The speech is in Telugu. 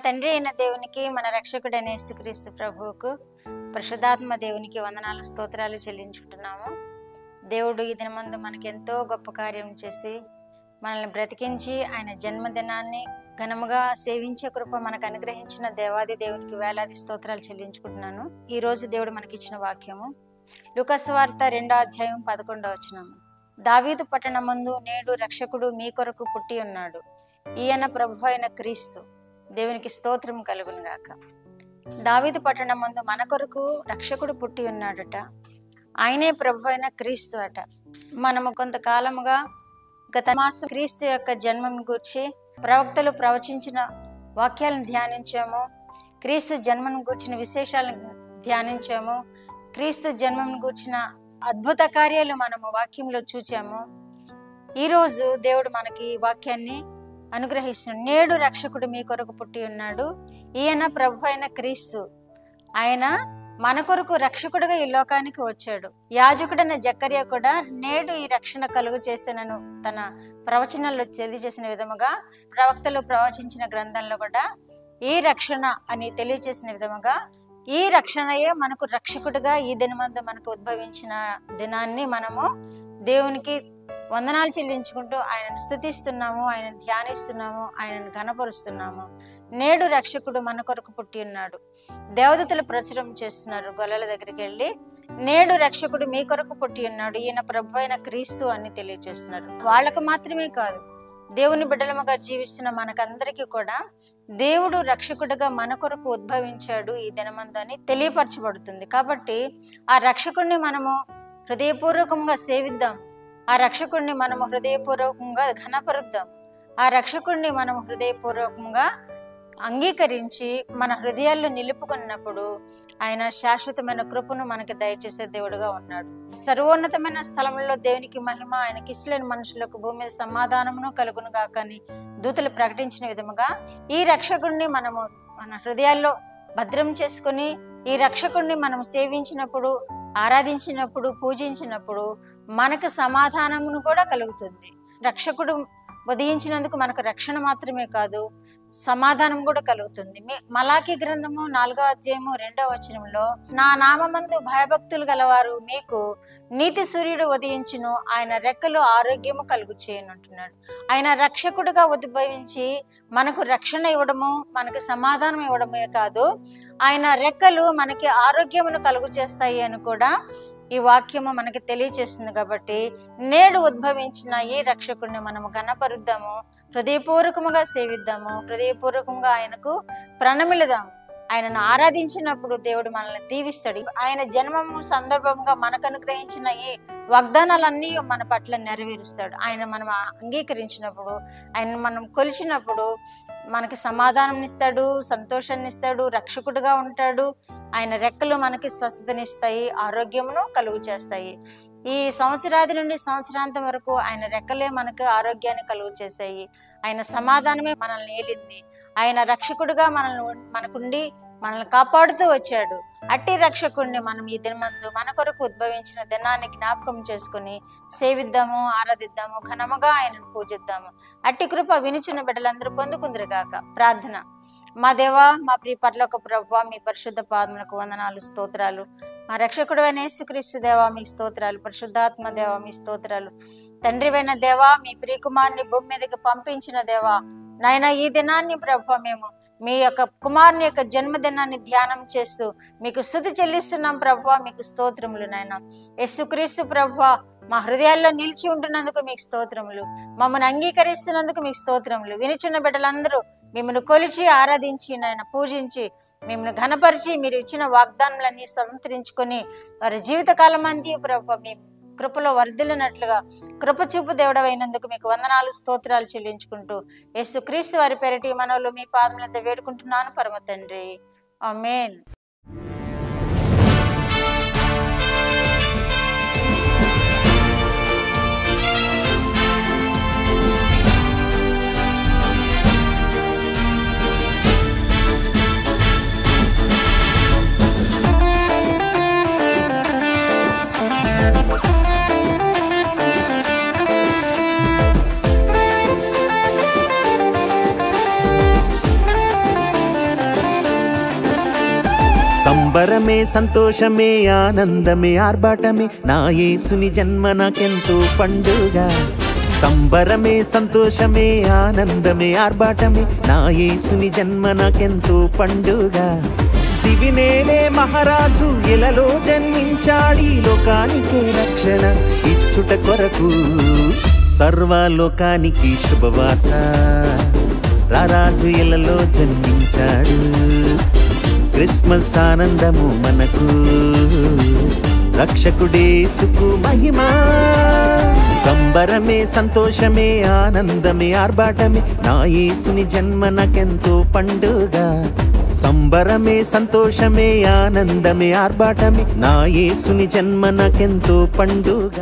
తండ్రి అయిన దేవునికి, మన రక్షకుడైన యేసుక్రీస్తు ప్రభువుకు, పరిశుద్ధాత్మ దేవునికి వందనాలు స్తోత్రాలు చెల్లించుకుంటున్నాము. దేవుడు ఈ దినమందు మనకి ఎంతో గొప్ప కార్యం చేసి మనల్ని బ్రతికించి ఆయన జన్మదినాన్ని ఘనముగా సేవించే కృప మనకు అనుగ్రహించిన దేవాది దేవునికి వేలాది స్తోత్రాలు చెల్లించుకుంటున్నాను. ఈ రోజు దేవుడు మనకిచ్చిన వాక్యము లూకా సువార్త 2వ అధ్యాయం 11వ వచనం. దావీదు పట్టణమందు నేడు రక్షకుడు మీ కొరకు పుట్టి ఉన్నాడు, ఈయన ప్రభు అయిన క్రీస్తు. దేవునికి స్తోత్రం కలుగును గాక. దావీదు పట్టణమందు మన కొరకు రక్షకుడు పుట్టి ఉన్నాడట, ఆయనే ప్రభు అయిన క్రీస్తు అట. మనము కొంతకాలముగా గత మాసం క్రీస్తు యొక్క జన్మం గూర్చి ప్రవక్తలు ప్రవచించిన వాక్యాలను ధ్యానించాము. క్రీస్తు జన్మం గూర్చిన విశేషాలను ధ్యానించాము. క్రీస్తు జన్మం గూర్చిన అద్భుత కార్యాలు మనము వాక్యంలో చూచాము. ఈరోజు దేవుడు మనకి వాక్యాన్ని అనుగ్రహిస్తున్నాడు. నేడు రక్షకుడు మీ కొరకు పుట్టి ఉన్నాడు, ఈయన ప్రభు అయిన క్రీస్తు. ఆయన మన కొరకు రక్షకుడుగా ఈ లోకానికి వచ్చాడు. యాజకుడైన జకర్యా కూడా నేడు ఈ రక్షణ కలుగు చేశానను తన ప్రవచనాల్లో తెలియజేసిన విధముగా, ప్రవక్తలు ప్రవచించిన గ్రంథంలో కూడా ఈ రక్షణ అని తెలియజేసిన విధముగా, ఈ రక్షణయే మనకు రక్షకుడుగా ఈ దినమందు మనకు ఉద్భవించిన దినాన్ని మనము దేవునికి వందనాలు చెల్లించుకుంటూ ఆయనను స్తుతిస్తున్నాము, ఆయనను ధ్యానిస్తున్నాము, ఆయనను ఘనపరుస్తున్నాము. నేడు రక్షకుడు మన కొరకు పుట్టి ఉన్నాడు. దేవదూతలు ప్రచురం చేస్తున్నారు గొల్లల దగ్గరికి వెళ్ళి, నేడు రక్షకుడు మీ కొరకు పుట్టి ఉన్నాడు, ఈయన ప్రభు అయిన క్రీస్తు అని తెలియజేస్తున్నారు. వాళ్ళకు మాత్రమే కాదు, దేవుని బిడ్డలముగా జీవిస్తున్న మనకందరికీ కూడా దేవుడు రక్షకుడిగా మన కొరకు ఉద్భవించాడు ఈ దినమందు అని తెలియపరచబడుతుంది. కాబట్టి ఆ రక్షకుడిని మనము హృదయపూర్వకంగా సేవిద్దాం, ఆ రక్షకుడిని మనము హృదయపూర్వకంగా ఘనపరుద్దాం, ఆ రక్షకుడిని మనము హృదయపూర్వకంగా అంగీకరించి మన హృదయాల్లో నిలుపుకున్నప్పుడు ఆయన శాశ్వతమైన కృపను మనకి దయచేసే దేవుడుగా ఉన్నాడు. సర్వోన్నతమైన స్థలంలో దేవునికి మహిమ, ఆయనకి ఇష్టలేని మనుషులకు భూమి మీద సమాధానమును కలుగును గాక అని దూతలు ప్రకటించిన విధముగా ఈ రక్షకుడిని మనము మన హృదయాల్లో భద్రం చేసుకుని ఈ రక్షకుడిని మనం సేవించినప్పుడు, ఆరాధించినప్పుడు, పూజించినప్పుడు మనకు సమాధానమును కూడా కలుగుతుంది. రక్షకుడు ఉదయించినందుకు మనకు రక్షణ మాత్రమే కాదు, సమాధానం కూడా కలుగుతుంది. మలాకి గ్రంథము 4వ అధ్యాయము 2వ వచనంలో, నా నామమందు భయభక్తులు గలవారు మీకు నీతి సూర్యుడు ఉదయించును, ఆయన రెక్కలు ఆరోగ్యము కలుగు చేయను అంటున్నాడు. ఆయన రక్షకుడుగా ఉద్భవించి మనకు రక్షణ ఇవ్వడము, మనకు సమాధానం ఇవ్వడమే కాదు, ఆయన రెక్కలు మనకి ఆరోగ్యమును కలుగు చేస్తాయి అని కూడా ఈ వాక్యము మనకి తెలియచేస్తుంది. కాబట్టి నేడు ఉద్భవించిన ఈ రక్షకుడిని మనము ఘనపరుద్దాము, హృదయపూర్వకముగా సేవిద్దాము, హృదయపూర్వకంగా ఆయనకు ప్రణమిలుదాము. ఆయనను ఆరాధించినప్పుడు దేవుడు మనల్ని దీవిస్తాడు. ఆయన జన్మము సందర్భంగా మనకు అనుగ్రహించిన ఈ వాగ్దానాలన్నీ మన పట్ల నెరవేరుస్తాడు. ఆయన మనం అంగీకరించినప్పుడు, ఆయన మనం కొలిచినప్పుడు మనకి సమాధానం ఇస్తాడు, సంతోషాన్ని ఇస్తాడు, రక్షకుడుగా ఉంటాడు. ఆయన రెక్కలు మనకి స్వస్థతనిస్తాయి, ఆరోగ్యమును కలుగు చేస్తాయి. ఈ సంవత్సరాది నుండి సంవత్సరాంతం వరకు ఆయన రెక్కలే మనకు ఆరోగ్యాన్ని కలుగు చేశాయి. ఆయన సమాధానమే మనల్ని ఏలింది. ఆయన రక్షకుడుగా మనకుండి మనల్ని కాపాడుతూ వచ్చాడు. అట్టి రక్షకుడిని మనం ఈ దినమందు మన కొరకు ఉద్భవించిన దినాన్ని జ్ఞాపకం చేసుకుని సేవిద్దాము, ఆరాధిద్దాము, ఘనముగా ఆయనను పూజిద్దాము. అట్టి కృప వినుచున్న బిడ్డలందరూ పొందుకుందరుగాక. ప్రార్థన. మా దేవా, మా ప్రియ పరలోక ప్రభువా, మీ పరిశుద్ధ పాదములకు వందనాలు, స్తోత్రాలు. మా రక్షకుడు అయిన యేసుక్రీస్తు దేవా మీకు స్తోత్రాలు. పరిశుద్ధాత్మ దేవా మీ స్తోత్రాలు. తండ్రివైన దేవా, మీ ప్రియకుమారుని భూమి మీదకి పంపించిన దేవా, నాయన ఈ దినాన్ని ప్రభువా మేము మీ యొక్క కుమారుని యొక్క జన్మదినాన్ని ధ్యానం చేస్తూ మీకు స్తుతి చెల్లిస్తున్నాం ప్రభువా. మీకు స్తోత్రములు నాయన. యేసుక్రీస్తు ప్రభువా మా హృదయాల్లో నిలిచి ఉంటున్నందుకు మీకు స్తోత్రములు, మమ్మల్ని అంగీకరిస్తున్నందుకు మీకు స్తోత్రములు. వినిచున్న బిడ్డలందరూ మిమ్మల్ని కొలిచి, ఆరాధించి, నాయన పూజించి, మిమ్మల్ని ఘనపరిచి, మీరు ఇచ్చిన వాగ్దానాలన్నీ సంతరించుకొని వారి జీవితకాలం అంతా ప్రభువా మీ కృపలో వర్ధిల్లినట్లుగా కృప చూపు దేవుడవైనందుకు మీకు వందనాలు, స్తోత్రాలు చెల్లించుకుంటూ యేసుక్రీస్తు వారి పేరిటి మనవులు మీ పాదములతో వేడుకుంటున్నాను పరమ తండ్రి. ఆమేన్. సంబరమే సంతోషమే ఆనందమే ఆర్భాటమే నా యేసుని జన్మ నాకెంతో పండుగ సంబరమే సంతోషమే ఆనందమే ఆర్భాటమే నా యేసుని జన్మ నాకెంతో పండుగ దివినేలే మహారాజు ఎలలో జన్మించాడి లోకానికి రక్షణ ఇచ్చుట కొరకు సర్వలోకానికి శుభవార్త రారాజు ఎలలో జన్మించాడు క్రిస్మస్ ఆనందము మనకు రక్షకుడేసుకు మహిమా సంబరమే సంతోషమే ఆనందమే ఆర్భాటమే నా యేసుని జన్మ నాకెంతో పండుగ సంబరమే సంతోషమే ఆనందమే ఆర్భాటమే నా యేసుని జన్మ నాకెంతో పండుగ